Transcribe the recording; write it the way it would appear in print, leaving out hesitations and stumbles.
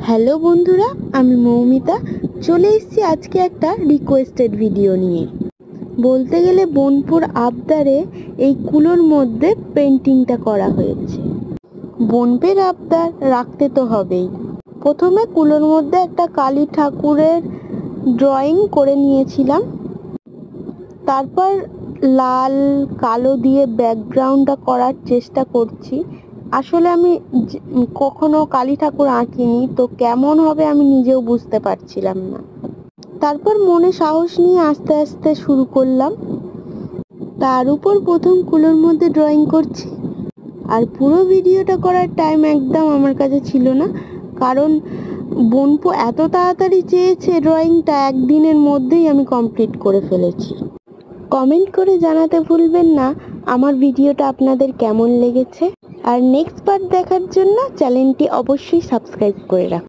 Hello বন্ধুরা, আমি মৌমিতা চলে এসেছি আজকে একটা রিকোয়েস্টেড ভিডিও নিয়ে। বলতে গেলে বোনপুর আবদারে এই কুলোর মধ্যে পেন্টিংটা করা হয়েছে। বোনপের আবদার রাখতে তো হবেই। প্রথমে কুলোর মধ্যে একটা কালী ঠাকুরের ড্রয়িং করে নিয়েছিলাম, তারপর লাল কালো দিয়ে ব্যাকগ্রাউন্ডটা করার চেষ্টা করছি। আসলে আমি কখনো কালী ঠাকুর আঁকিনি, তো কেমন হবে আমি নিজেও বুঝতে পারছিলাম না। তারপর মনে সাহস নিয়ে আস্তে আস্তে শুরু করলাম। তার উপর প্রথম কুলোর মধ্যে ড্রয়িং করছি, আর পুরো ভিডিওটা করার টাইম একদম আমার কাছে ছিল না, কারণ বোনপু এত তাড়াতাড়ি চেয়েছে ড্রয়িংটা, একদিনের মধ্যেই আমি কমপ্লিট করে ফেলেছি। কমেন্ট করে জানাতে ভুলবেন না আমার ভিডিওটা আপনাদের কেমন লেগেছে, আর নেক্সট পার্ট দেখার জন্য চ্যানেলটি অবশ্যই সাবস্ক্রাইব করে রাখুন।